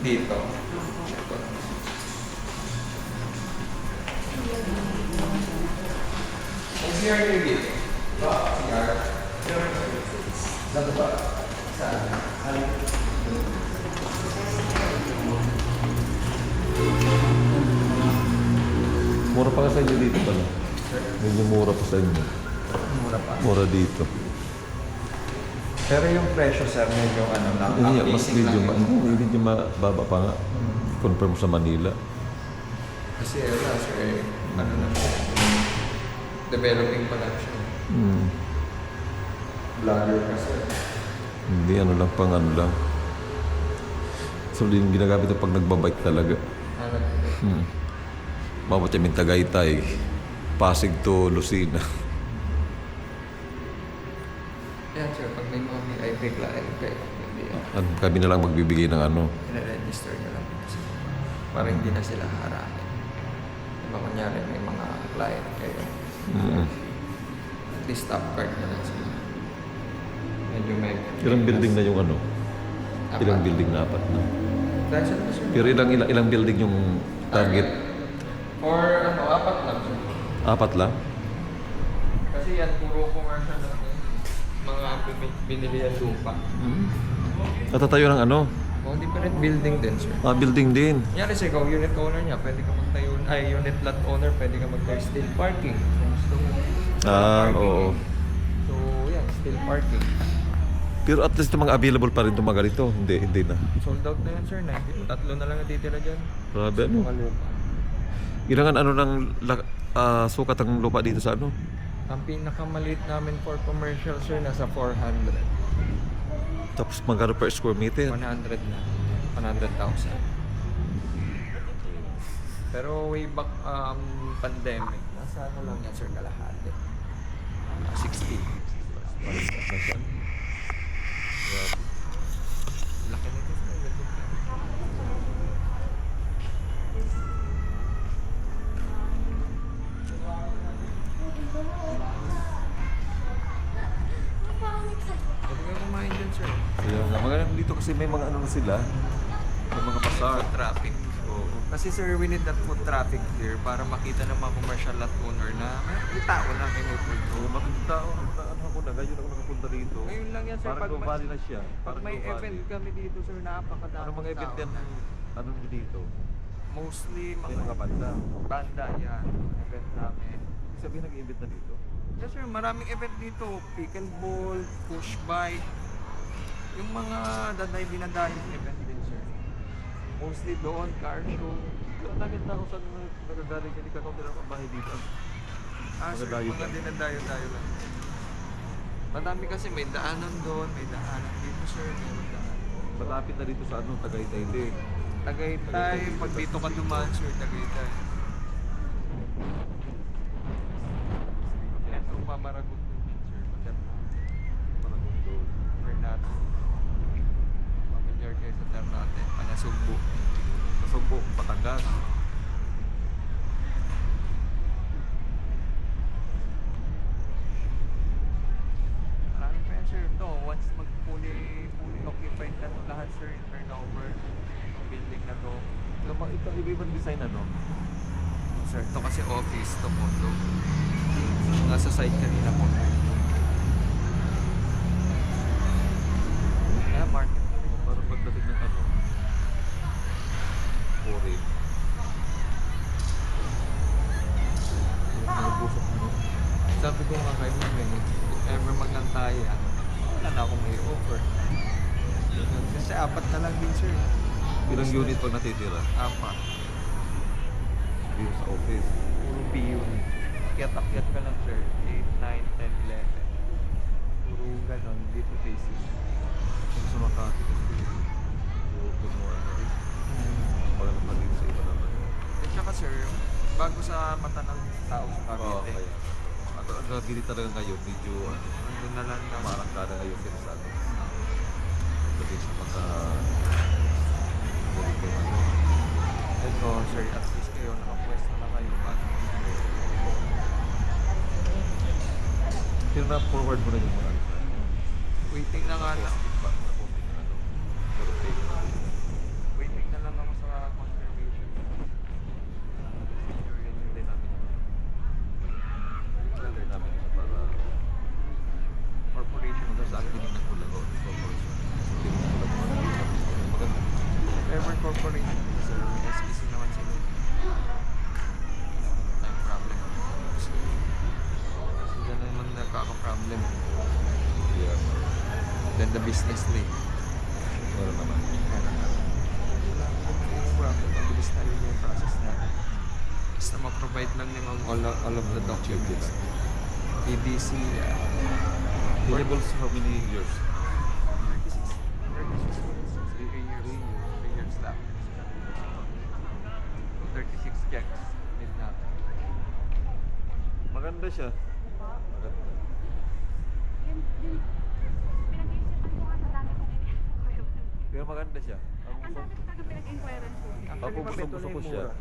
Dito. Ang CR kayo dito? CR? Saan ba? Saan? Mura pa ka sa inyo dito pala. Medyo mura pa sa inyo. Mura pa. Mura dito. Pero yung presyo, sir, medyo ano lang. Hindi, mas basic lang medyo, yun. medyo mababa pa nga. Confirm sa Manila. Kasi wala, sir, ano na siya. Developing pa lang siya. Vlogger ka, sir. Hindi, ano lang, pang ano lang. So, yung ginagamit ito pag nagbabike talaga. Ano? Mabot yung Tagaytay. Pasig to Lucena. Yan, sir, pag may mga VIP client kayo, hindi yan. At kami na lang magbibigay ng ano. I-register nyo lang kasi para hindi na sila harapin. Diba kunyari may mga client kayo, at least top card na lang sila. Medyo may... Ilang building na yung ano? Apat. Ilang building na apat na. Dahil sir, sir. Pero ilang building yung target? Or ano, apat lang sir. Apat lang? Kasi yan, puro commercial lang yun. Mga binili yan lupa. Natatayo ng ano? O, different building din sir. Building din. Kunyari sir, ikaw unit owner niya, pwede ka magtayo, unit lot owner, pwede ka magtayo steel parking. Kung gusto mo. Parking. Oo. So, yan, steel parking. Pero at least mga available pa rin itong mga ganito. Hindi na. Sold out na yan sir, tatlo na lang natitira dyan. Grabe ano? Mga lupa. Ilangan ano ng sukat ang lupa dito sa ano? Ang pinakamaliit namin for commercial sir, nasa 400. Tapos magkano per square meter? 100 na. 100,000. Pero way back pandemic, nasa ano lang yan sir, kalahati. 60. Laki nito sir. Pwede kayo kumain dyan sir. Kaya nga, maganda dito kasi may mga ano na sila. May mga pasar. Food traffic. Oo. Kasi sir, we need that food traffic here para makita ng mga commercial lot owner na may tao na may food. Oo, maganda tao. Ano ako na, ngayon ako nakapunta dito. Ngayon lang yan sir, Parang Grovali na siya. pag Parang may Grovali. event kami dito sir, napakadami Ano mga event tao. yan? Ano nyo dito? Mostly May mga banda. banda yan, event namin. Ibig sabihin nag-event na dito? Yes sir, maraming event dito. Pickleball, push bike. Yung mga dinadahin event din sir. Mostly doon, car show. Pero nakit na ako saan nagagaling yan. Ikaw din ang bahay dito. Sir, Dinadayo mga lang. dinadayo-dayo lang. Madami kasi may daanan doon, may daanan dito sir, may daanan. Malapit na dito sa ano, Tagaytay din. Tagaytay, pag dito ka dumaan sir, Tagaytay. Ito, Mamaragot din sir, Maragundo. Ternate. Familiar kayo sa Ternate, Panasugbo. Kasugbo, Batangas. Marami pa yan sir. No, once fully occupied na to lahat sir, in turnover, yung building na to. Ito, iba-ibang design ano? Sir, ito kasi office, to condo. Nasa site kanina po. Kaya market na rin. Para pagdating ng ano, foreign. Nagpusok mo. Sabi ko nga kayo if ever magnantaya, wala na akong may offer. Kasi apat na lang din sir. Ilang unit pa natitira? Apat. Dito sa office. Puro B unit. Akyat-akyat ka lang sir. 8, 9, 10, 11. Puro ganon. Dito faces. Kung sa Makati kasi, puro more ano rin. Maganda pa dito sa iba naman. At saka sir, bago sa mata ng tao sa Cavite, Kaya. Ang nagigit talaga ngayon, medyo andun na lang naman. parang kada ngayon sila sa ano. Pagdating sa mga ganito ano. Ito sir, at least kayo, nakapwesto na kayo. Pero na-forward mo na yung mga ano. Waiting na nga lang. Back na konting ano. Pero fake na. Waiting na and the business lead. Meron naman. Mabilis tayo yung process natin. Basta ma-provide lang ni Ma'am all of the documents. EDC, Payables how many years? 3 years lang. 36 checks. Need na. Maganda siya. Maganda. Pinag-iisipan ko nga sa dami kong Pero maganda siya. Ang dami ko talaga pinag-inquiran po. Ako gusto ko siya.